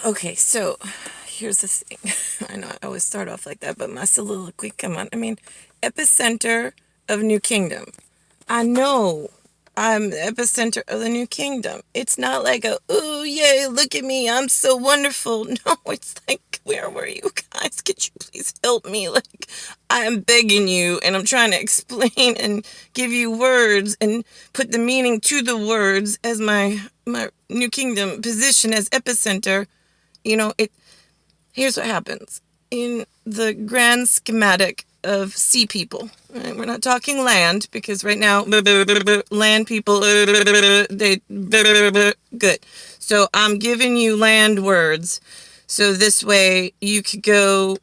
Okay, so here's the thing. I know I always start off like that, but my soliloquy, come on. I mean, epicenter of New Kingdom. I know I'm the epicenter of the New Kingdom. It's not like ooh, yay, look at me, I'm so wonderful. No, it's like, where were you guys? Could you please help me? Like, I'm begging you, and I'm trying to explain and give you words and put the meaning to the words as my New Kingdom position as epicenter. Here's what happens in the grand schematic of sea people. Right? We're not talking land, because right now land people they good. So I'm giving you land words, so this way you could go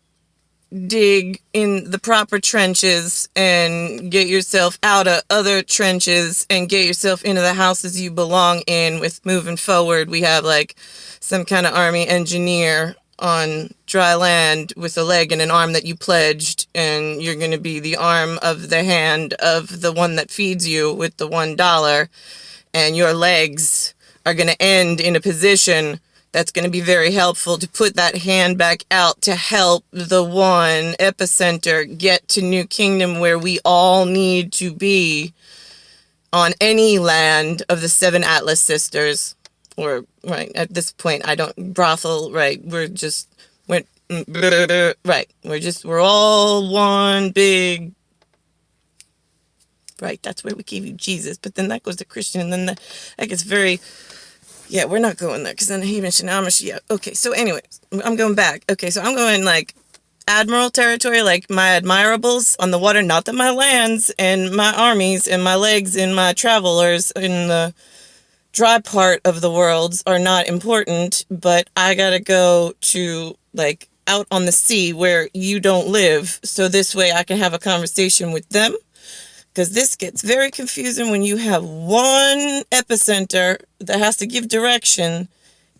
dig in the proper trenches and get yourself out of other trenches and get yourself into the houses you belong in. With moving forward, we have like some kind of army engineer on dry land with a leg and an arm that you pledged, and you're going to be the arm of the hand of the one that feeds you with the $1, and your legs are going to end in a position that's going to be very helpful to put that hand back out to help the one epicenter get to New Kingdom, where we all need to be on any land of the 7 Atlas sisters. Or, right, at this point, I don't, brothel, right, we're all one big, right, that's where we gave you Jesus, but then that goes to Christian, and then that gets very, yeah, we're not going there, because then he mentioned Amish, yeah, okay, so anyways, I'm going back, okay, so I'm going, like, Admiral territory, like my Admirables on the water, not that my lands and my armies and my legs and my travelers in the dry part of the world are not important, but I gotta go to, like, out on the sea where you don't live, so this way I can have a conversation with them, because this gets very confusing when you have one epicenter that has to give direction,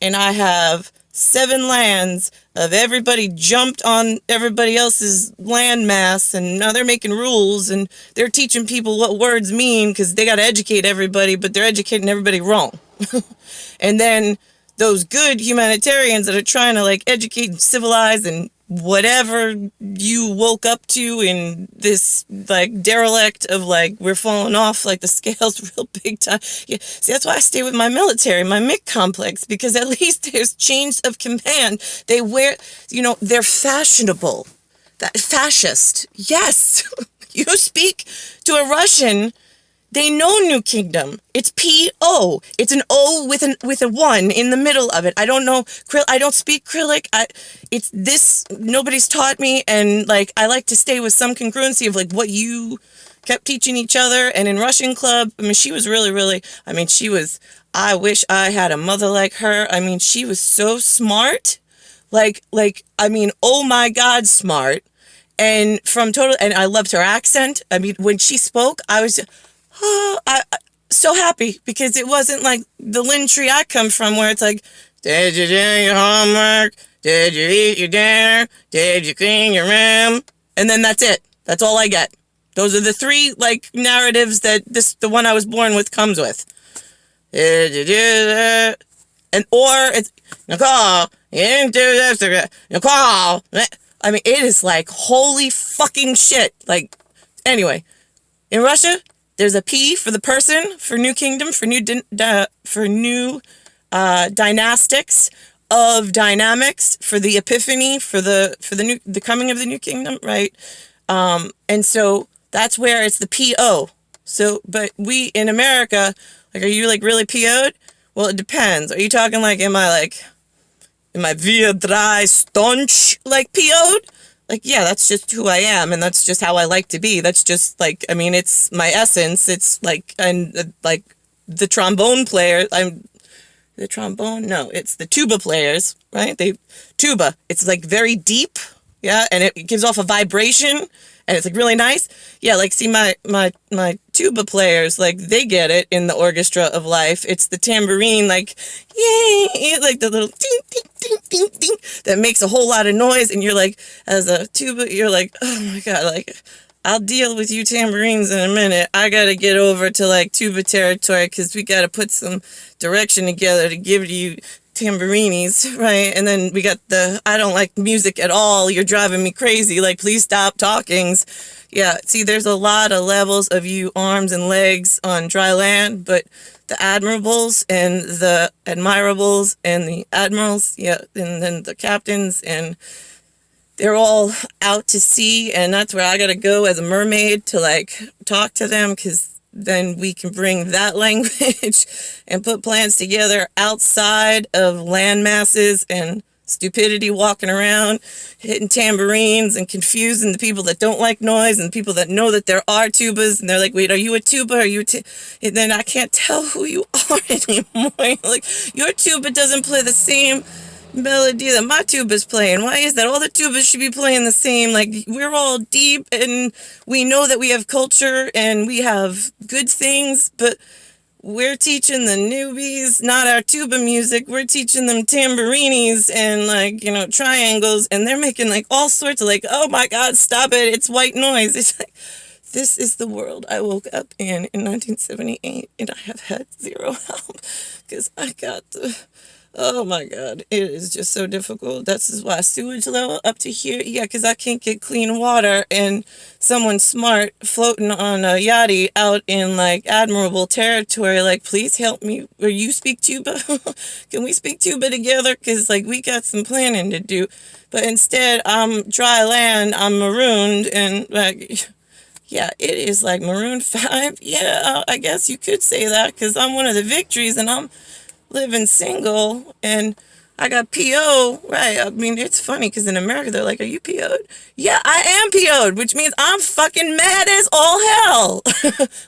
and I have 7 lands of everybody jumped on everybody else's landmass, and now they're making rules, and they're teaching people what words mean, because they got to educate everybody, but they're educating everybody wrong. And then those good humanitarians that are trying to, like, educate and civilize and whatever you woke up to in this, like, derelict of, like, we're falling off, like, the scales real big time. Yeah. See, that's why I stay with my military, my MIC complex, because at least there's chains of command. They wear, they're fashionable. That fascist. Yes. You speak to a Russian, they know New Kingdom. It's P-O. It's an O with a 1 in the middle of it. I don't know. I don't speak Cyrillic. It's this. Nobody's taught me, and, like, I like to stay with some congruency of, like, what you kept teaching each other. And in Russian club, I mean, she was really, really. I mean, she was. I wish I had a mother like her. I mean, she was so smart. Like. I mean, oh my God, smart. And and I loved her accent. I mean, when she spoke, I was. Oh, I so happy, because it wasn't like the Lynn tree I come from, where it's like, did you do your homework? Did you eat your dinner? Did you clean your room? And then that's it. That's all I get. Those are the 3, like, narratives that the one I was born with comes with. Did you do that? Or it's, Nicole, you didn't do this. Nicole. I mean, it is like, holy fucking shit. Like, anyway, in Russia, there's a P for the person, for New Kingdom, for new dynastics of dynamics, for the epiphany, for the coming of the New Kingdom, right? And so that's where it's the P-O. So, but we in America, like, are you, like, really P-O'd? Well, it depends. Are you talking, like, am I via dry staunch, like, P-O'd? Like, yeah, that's just who I am, and that's just how I like to be. That's just, like, I mean, it's my essence. It's, like, and, like, the trombone player, the trombone? No, it's the tuba players, right? Tuba, it's, like, very deep, yeah, and it gives off a vibration, and it's, like, really nice. Yeah, like, see, my tuba players, like, they get it in the orchestra of life. It's the tambourine, like, yay, like the little ding, ding, ding, ding, ding, that makes a whole lot of noise, and you're like, as a tuba, you're like, oh my God, like, I'll deal with you tambourines in a minute. I gotta get over to, like, tuba territory, because we gotta put some direction together to give you Tamberinies, right? And then we got the I don't like music at all, you're driving me crazy, like please stop talkings. Yeah, see, there's a lot of levels of you arms and legs on dry land, but the Admirables and the Admirables and the Admirals, yeah, and then the captains, and they're all out to sea, and that's where I gotta go as a mermaid to like talk to them, because then we can bring that language and put plans together outside of land masses and stupidity walking around, hitting tambourines and confusing the people that don't like noise and people that know that there are tubas, and they're like, wait, are you a tuba? Are you and then I can't tell who you are anymore. Like, your tuba doesn't play the same melody that my tuba's playing. Why is that? All the tubas should be playing the same. Like, we're all deep and we know that we have culture and we have good things, but we're teaching the newbies not our tuba music. We're teaching them tamburinis and, like, you know, triangles, and they're making like all sorts of like, oh my God, stop it, it's white noise. It's like, this is the world I woke up in 1978, and I have had zero help because I got the oh my God, it is just so difficult. That's why sewage level up to here. Yeah, because I can't get clean water, and someone smart floating on a yachty out in like admirable territory, like, please help me. Or you speak tuba? Can we speak tuba together? Because like we got some planning to do. But instead, I'm dry land. I'm marooned, and like, yeah, it is like Maroon 5. Yeah, I guess you could say that, because I'm one of the victories, and I'm living single, and I got PO, right? I mean, it's funny because in America they're like, are you PO'd? Yeah, I am PO'd, which means I'm fucking mad as all hell.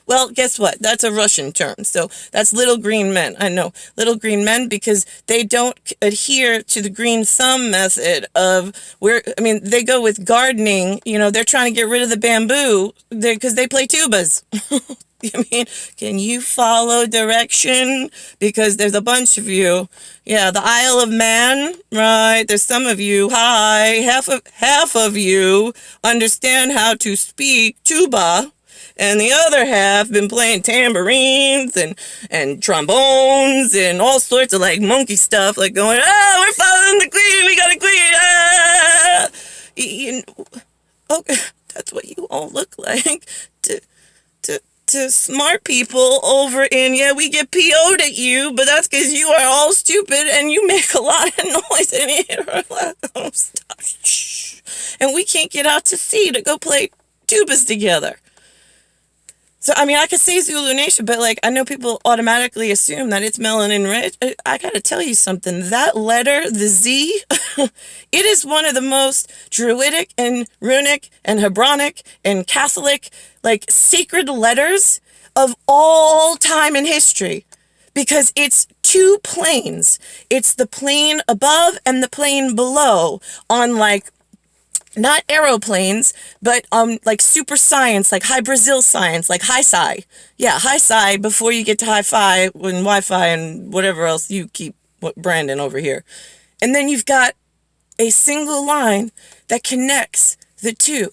Well, guess what? That's a Russian term. So that's little green men. I know, little green men, because they don't adhere to the green thumb method of where, I mean, they go with gardening, you know, they're trying to get rid of the bamboo because they play tubas. I mean, can you follow direction? Because there's a bunch of you. Yeah, the Isle of Man, right? There's some of you. Hi, half of you understand how to speak tuba, and the other half been playing tambourines and trombones and all sorts of like monkey stuff, like going, oh, we're following the queen, we got a queen. Ah! Okay, that's what you all look like to smart people over in, yeah, we get PO'd at you, but that's because you are all stupid and you make a lot of noise in here. Oh, stop. Shh. And we can't get out to sea to go play tubas together. So, I mean, I could say Zulu Nation, but, like, I know people automatically assume that it's melanin rich. I gotta tell you something. That letter, the Z, it is one of the most druidic and runic and Hebronic and Catholic, like, sacred letters of all time in history. Because it's two planes. It's the plane above and the plane below on, like, not aeroplanes, but like super science, like high Brazil science, like high sci. Yeah, high sci before you get to hi-fi and Wi-Fi and whatever else you keep branding over here. And then you've got a single line that connects the two.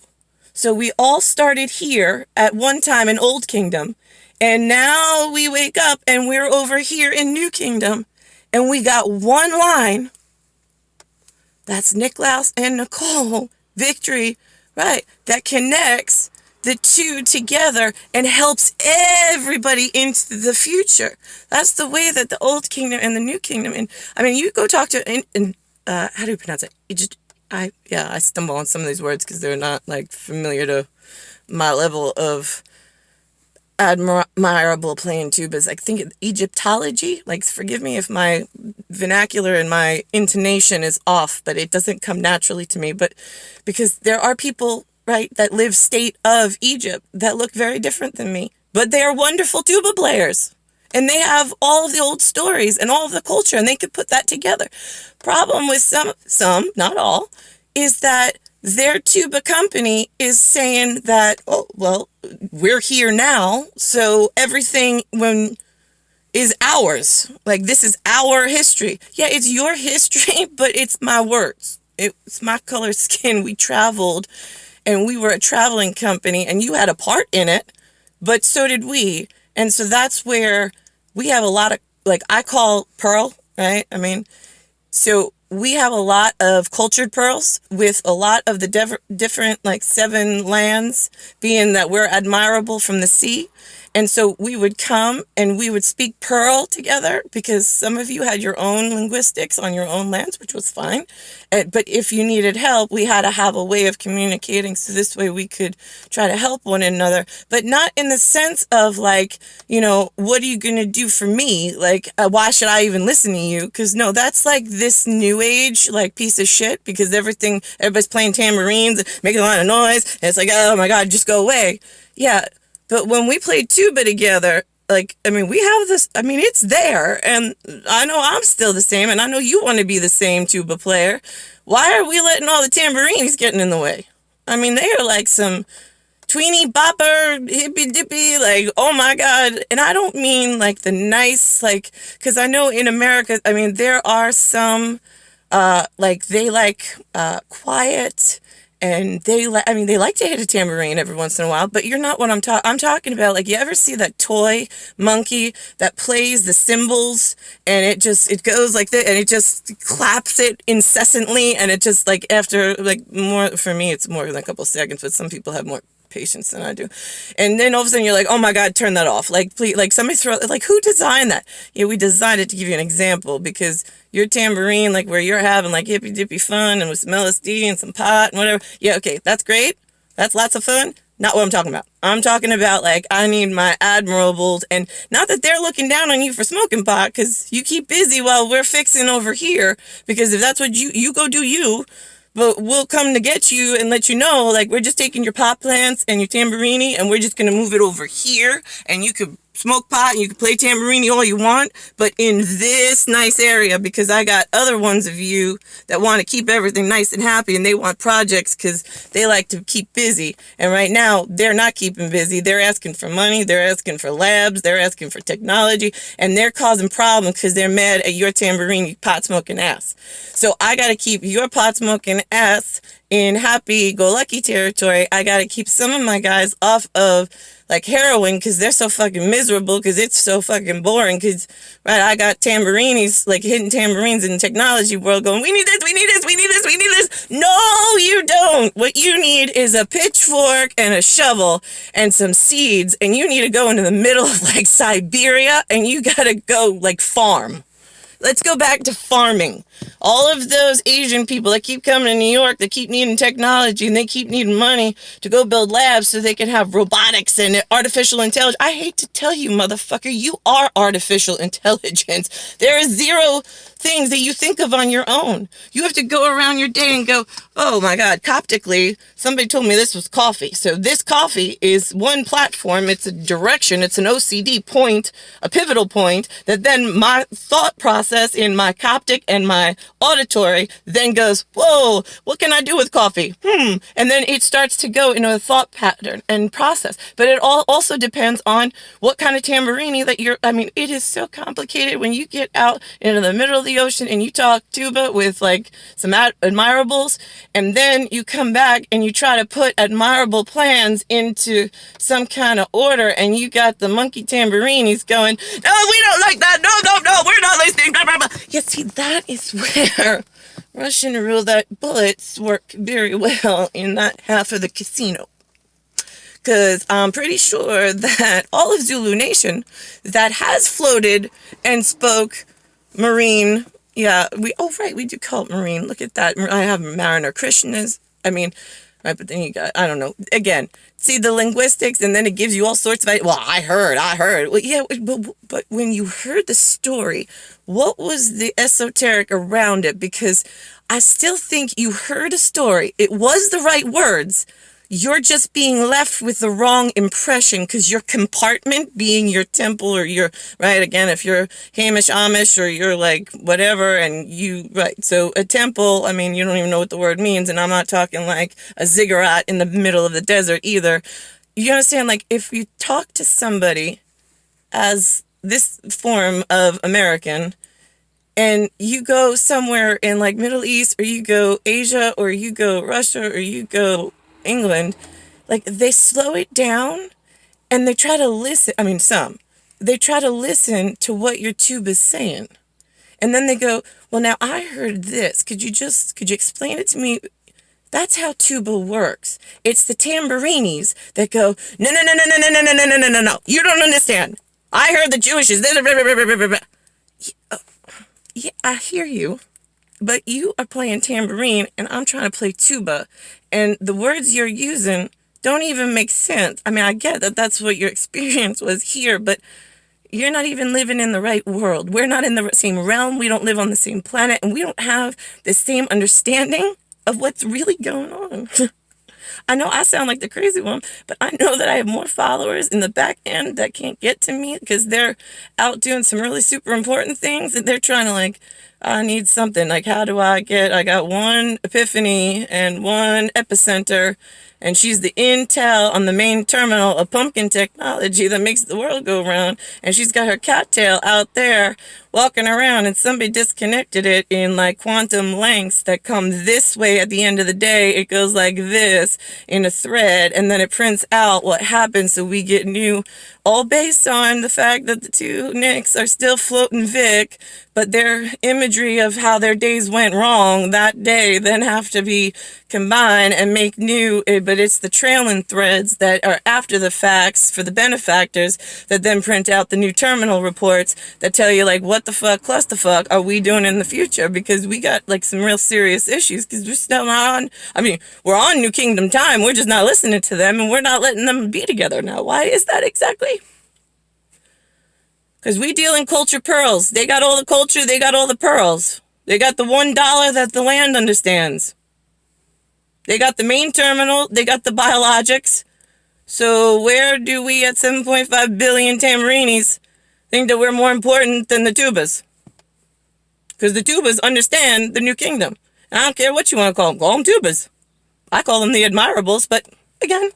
So we all started here at one time in Old Kingdom, and now we wake up and we're over here in New Kingdom, and we got one line. That's Niklaus and Nicole. Victory, right, that connects the two together and helps everybody into the future. That's the way that the Old Kingdom and the New Kingdom, and I mean, you go talk to, how do you pronounce it? I stumble on some of these words because they're not, like, familiar to my level of admirable playing tubas. I think Egyptology, like, forgive me if my vernacular and my intonation is off, but it doesn't come naturally to me. But because there are people, right, that live state of Egypt that look very different than me, but they are wonderful tuba players, and they have all of the old stories and all of the culture, and they could put that together. Problem with some, not all, is that their tuba company is saying that, oh, well, we're here now, so everything is ours. Like, this is our history. Yeah, it's your history, but it's my words. It's my color skin. We traveled, and we were a traveling company, and you had a part in it, but so did we. And so that's where we have a lot of, like, I call Pearl, right? I mean, So we have a lot of cultured pearls with a lot of the different, like 7 lands, being that we're admirable from the sea. And so we would come and we would speak Pearl together because some of you had your own linguistics on your own lands, which was fine. But if you needed help, we had to have a way of communicating. So this way we could try to help one another, but not in the sense of like, what are you going to do for me? Like, why should I even listen to you? Because no, that's like this new age, like piece of shit because everybody's playing tambourines, making a lot of noise. And it's like, oh my God, just go away. Yeah. But when we played tuba together, like, we have this, it's there. And I know I'm still the same. And I know you want to be the same tuba player. Why are we letting all the tambourines getting in the way? They are like some tweeny bopper, hippy dippy, like, oh my God. And I don't mean like the nice, like, because I know in America, there are some, like, they like quiet. And they like to hit a tambourine every once in a while, but you're not what I'm talking about. Like, you ever see that toy monkey that plays the cymbals and it goes like that and it just claps it incessantly and it just like after like more, for me, it's more than a couple seconds, but some people have more patience than I do. And then all of a sudden you're like, oh my God, turn that off. Like, please, like somebody like, who designed that? Yeah, we designed it to give you an example because your tambourine, like where you're having like hippy dippy fun and with some LSD and some pot and whatever. Yeah, okay, that's great. That's lots of fun. Not what I'm talking about. I'm talking about like I need my admirables, and not that they're looking down on you for smoking pot because you keep busy while we're fixing over here. Because if that's what you go do you. But we'll come to get you and let you know, like, we're just taking your pot plants and your tamborini and we're just going to move it over here. And you could smoke pot and you could play tamborini all you want, but in this nice area, because I got other ones of you that want to keep everything nice and happy and they want projects because they like to keep busy. And right now, they're not keeping busy. They're asking for money. They're asking for labs. They're asking for technology. And they're causing problems because they're mad at your tamborini pot smoking ass. So I got to keep your pot smoking ass in happy-go-lucky territory. I got to keep some of my guys off of like heroin because they're so fucking miserable because it's so fucking boring because, right, I got tamburinis, like hidden tambourines in the technology world going, we need this, we need this, we need this, we need this. No, you don't. What you need is a pitchfork and a shovel and some seeds, and you need to go into the middle of like Siberia and you got to go like farm. Let's go back to farming. All of those Asian people that keep coming to New York, that keep needing technology, and they keep needing money to go build labs so they can have robotics and artificial intelligence. I hate to tell you, motherfucker, you are artificial intelligence. There is zero things that you think of on your own. You have to go around your day and go, oh my God, Coptically, somebody told me this was coffee. So this coffee is one platform. It's a direction. It's an OCD point, a pivotal point that then my thought process in my Coptic and my auditory then goes, whoa, what can I do with coffee? And then it starts to go into a thought pattern and process. But it all also depends on what kind of tamborini that you're, it is so complicated when you get out into the middle of the ocean and you talk tuba with like some admirables, and then you come back and you try to put admirable plans into some kind of order, and you got the monkey tamburinis going, no, we don't like that, no, we're not listening, blah, blah, blah. Yeah, see, that is where Russian roulette bullets work very well in that half of the casino. Because I'm pretty sure that all of Zulu Nation that has floated and spoke Marine, yeah, we do call it Marine. Look at that. I have Mariner Krishnas. Right, but then you got, I don't know. Again, see the linguistics, and then it gives you all sorts of, well, I heard. Well, yeah, but when you heard the story, what was the esoteric around it? Because I still think you heard a story. It was the right words. You're just being left with the wrong impression because your compartment being your temple or your, right, again, if you're Hamish Amish or you're like whatever and you, right, so a temple, you don't even know what the word means, and I'm not talking like a ziggurat in the middle of the desert either. You understand, like, if you talk to somebody as this form of American and you go somewhere in like Middle East or you go Asia or you go Russia or you go England, like they slow it down and they try to listen. They try to listen to what your tube is saying. And then they go, well, now I heard this. Could you explain it to me? That's how tuba works. It's the Tamberinies that go, no, no, no, no, no, no, no, no, no, no, no, no. You don't understand. I heard the Jewish is this. Yeah, I hear you. But you are playing tambourine and I'm trying to play tuba. And the words you're using don't even make sense. I mean, I get that that's what your experience was here, but you're not even living in the right world. We're not in the same realm. We don't live on the same planet. And we don't have the same understanding of what's really going on. I know I sound like the crazy one, but I know that I have more followers in the back end that can't get to me because they're out doing some really super important things and they're trying to like, I need something. Like, how do I got one epiphany and one EpiCeNTER, and she's the intel on the main terminal of pumpkin technology that makes the world go round. And she's got her cattail out there walking around, and somebody disconnected it in like quantum lengths that come this way at the end of the day. It goes like this in a thread, and then it prints out what happens, so we get new, all based on the fact that the two Nicks are still floating Vic, but their imagery of how their days went wrong that day then have to be combined and make new, but it's the trailing threads that are after the facts for the benefactors that then print out the new terminal reports that tell you like what the fuck clusterfuck are we doing in the future, because we got like some real serious issues because we're still not on, I mean, we're on New Kingdom time, we're just not listening to them and we're not letting them be together now. Why is that exactly? Because we deal in culture pearls. They got all the culture, they got all the pearls. They got the $1 that the land understands. They got the main terminal, they got the biologics. So where do we at 7.5 billion Tamberinies think that we're more important than the tubas? Because the tubas understand the New Kingdom. And I don't care what you want to call them tubas. I call them the Admirables, but again,